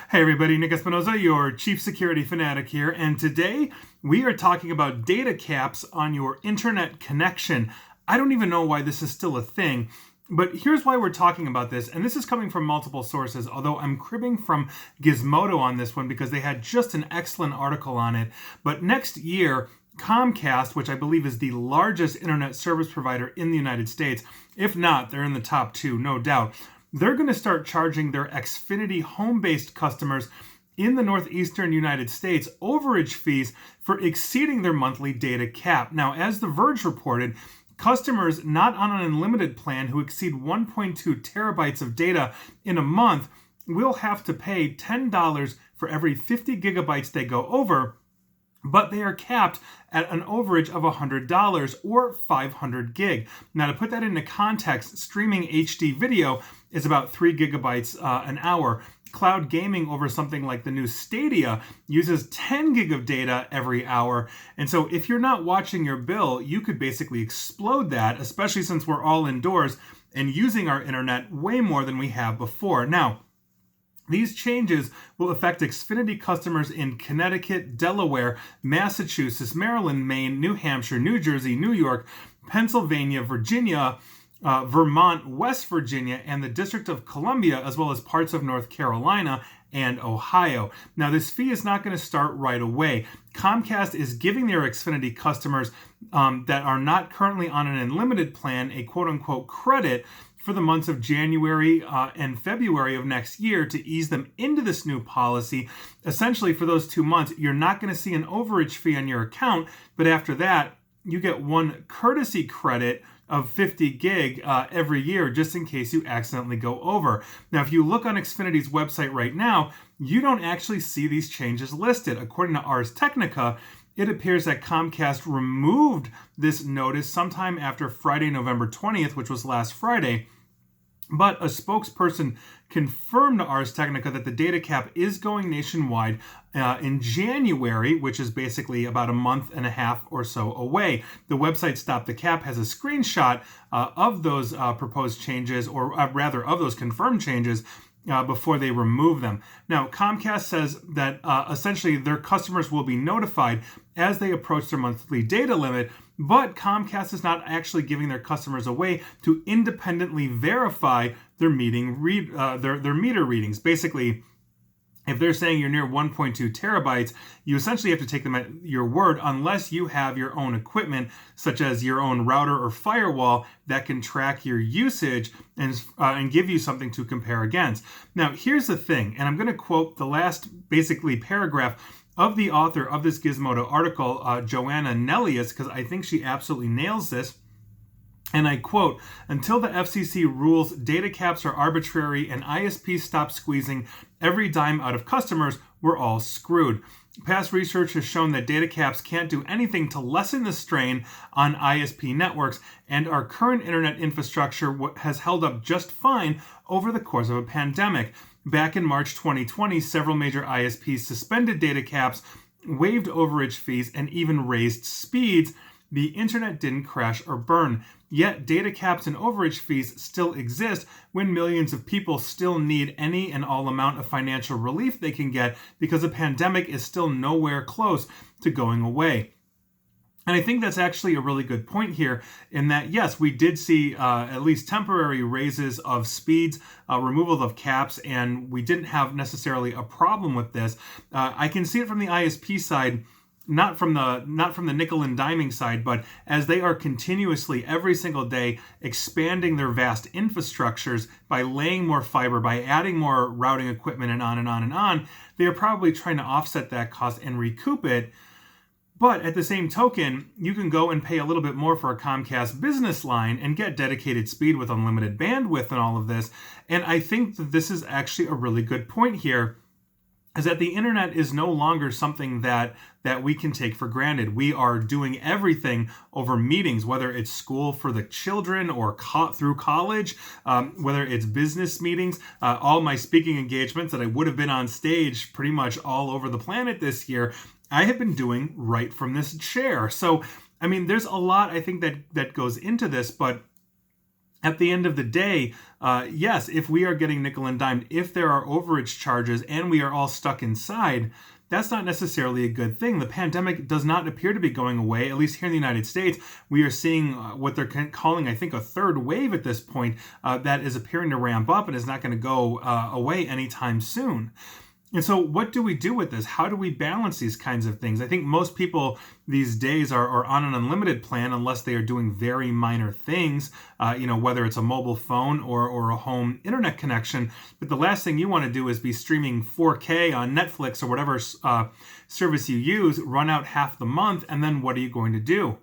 Hey everybody, Nick Espinoza, your Chief Security Fanatic here, and today we are talking about data caps on your internet connection. I don't even know why this is still a thing, but here's why we're talking about this, and this is coming from multiple sources, although I'm cribbing from Gizmodo on this one because they had just an excellent article on it. But next year, Comcast, which I believe is the largest internet service provider in the United States, if not, they're in the top two, no doubt, they're going to start charging their Xfinity home-based customers in the northeastern United States overage fees for exceeding their monthly data cap. Now, as The Verge reported, customers not on an unlimited plan who exceed 1.2 terabytes of data in a month will have to pay $10 for every 50 gigabytes they go over, but they are capped at an overage of $100 or 500 gig. Now, to put that into context, streaming HD video is about 3 gigabytes an hour. Cloud gaming over something like the new Stadia uses 10 gig of data every hour. And so if you're not watching your bill, you could basically explode that, especially since we're all indoors and using our internet way more than we have before. Now, these changes will affect Xfinity customers in Connecticut, Delaware, Massachusetts, Maryland, Maine, New Hampshire, New Jersey, New York, Pennsylvania, Virginia, Vermont, West Virginia, and the District of Columbia, as well as parts of North Carolina and Ohio. Now, this fee is not going to start right away. Comcast is giving their Xfinity customers that are not currently on an unlimited plan a quote-unquote credit for the months of January and February of next year to ease them into this new policy. Essentially, for those 2 months, you're not going to see an overage fee on your account, but after that, you get one courtesy credit of 50 gig every year, just in case you accidentally go over. Now, if you look on Xfinity's website right now, you don't actually see these changes listed. According to Ars Technica, it appears that Comcast removed this notice sometime after Friday, November 20th, which was last Friday. But a spokesperson confirmed to Ars Technica that the data cap is going nationwide in January, which is basically about a month and a half or so away. The website Stop the Cap has a screenshot of those proposed changes, or rather of those confirmed changes, before they remove them. Now, Comcast says that essentially their customers will be notified as they approach their monthly data limit, but Comcast is not actually giving their customers a way to independently verify their their meter readings. Basically, if they're saying you're near 1.2 terabytes, you essentially have to take them at your word unless you have your own equipment, such as your own router or firewall that can track your usage and give you something to compare against. Now, here's the thing, and I'm going to quote the last basically paragraph of the author of this Gizmodo article, Joanna Nellius, because I think she absolutely nails this. And I quote, "Until the FCC rules data caps are arbitrary and ISPs stop squeezing every dime out of customers, we're all screwed. Past research has shown that data caps can't do anything to lessen the strain on ISP networks, and our current internet infrastructure has held up just fine over the course of a pandemic. Back in March 2020, several major ISPs suspended data caps, waived overage fees, and even raised speeds. The internet didn't crash or burn. Yet data caps and overage fees still exist when millions of people still need any and all amount of financial relief they can get because the pandemic is still nowhere close to going away." And I think that's actually a really good point here in that, yes, we did see at least temporary raises of speeds, removal of caps, and we didn't have necessarily a problem with this. I can see it from the ISP side, not from the nickel and diming side, but as they are continuously every single day expanding their vast infrastructures by laying more fiber, by adding more routing equipment, and on and on and on, they are probably trying to offset that cost and recoup it. But at the same token, you can go and pay a little bit more for a Comcast business line and get dedicated speed with unlimited bandwidth and all of this. And I think that this is actually a really good point here, is that the internet is no longer something that we can take for granted. We are doing everything over meetings, whether it's school for the children or through college, whether it's business meetings. All my speaking engagements that I would have been on stage pretty much all over the planet this year, I have been doing right from this chair. So, I mean, there's a lot I think that goes into this, but at the end of the day, yes, if we are getting nickel and dimed, if there are overage charges and we are all stuck inside, that's not necessarily a good thing. The pandemic does not appear to be going away, at least here in the United States. We are seeing what they're calling, I think, a third wave at this point that is appearing to ramp up and is not going to go away anytime soon. And so what do we do with this? How do we balance these kinds of things? I think most people these days are on an unlimited plan unless they are doing very minor things, whether it's a mobile phone or a home internet connection. But the last thing you want to do is be streaming 4K on Netflix or whatever service you use, run out half the month, and then what are you going to do?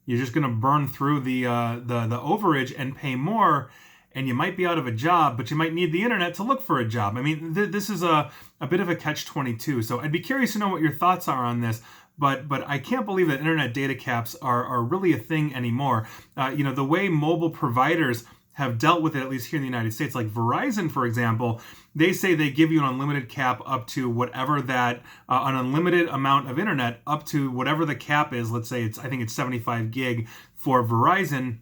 You're just going to burn through the overage and pay more. And you might be out of a job, but you might need the internet to look for a job. I mean, this is a bit of a catch-22. So I'd be curious to know what your thoughts are on this. But I can't believe that internet data caps are really a thing anymore. The way mobile providers have dealt with it, at least here in the United States, like Verizon, for example, they say they give you an unlimited cap up to whatever that, an unlimited amount of internet up to whatever the cap is. Let's say I think it's 75 gig for Verizon.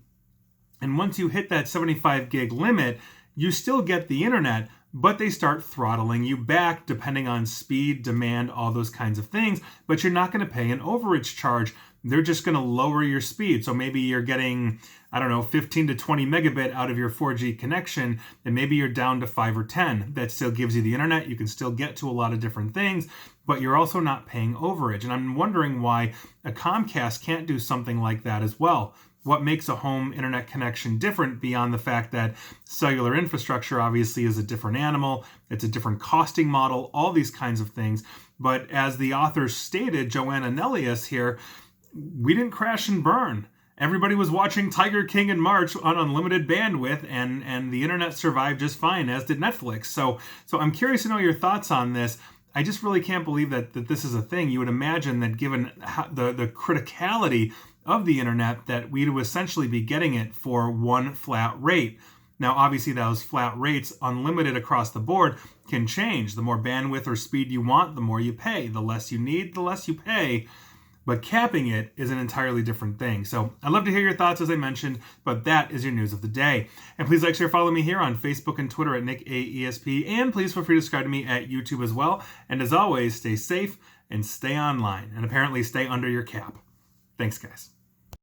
And once you hit that 75 gig limit, you still get the internet, but they start throttling you back depending on speed, demand, all those kinds of things. But you're not going to pay an overage charge. They're just going to lower your speed. So maybe you're getting, 15 to 20 megabit out of your 4G connection, and maybe you're down to 5 or 10. That still gives you the internet. You can still get to a lot of different things, but you're also not paying overage. And I'm wondering why a Comcast can't do something like that as well. What makes a home internet connection different beyond the fact that cellular infrastructure obviously is a different animal, it's a different costing model, all these kinds of things. But as the author stated, Joanna Nellius here, we didn't crash and burn. Everybody was watching Tiger King in March on unlimited bandwidth, and the internet survived just fine, as did Netflix. So I'm curious to know your thoughts on this. I just really can't believe that this is a thing. You would imagine that given the criticality of the internet, that we would essentially be getting it for one flat rate. Now, obviously, those flat rates, unlimited across the board, can change. The more bandwidth or speed you want, the more you pay. The less you need, the less you pay. But capping it is an entirely different thing. So I'd love to hear your thoughts, as I mentioned, but that is your news of the day. And please like, share, follow me here on Facebook and Twitter at NickAESP. And please feel free to subscribe to me at YouTube as well. And as always, stay safe and stay online. And apparently stay under your cap. Thanks, guys.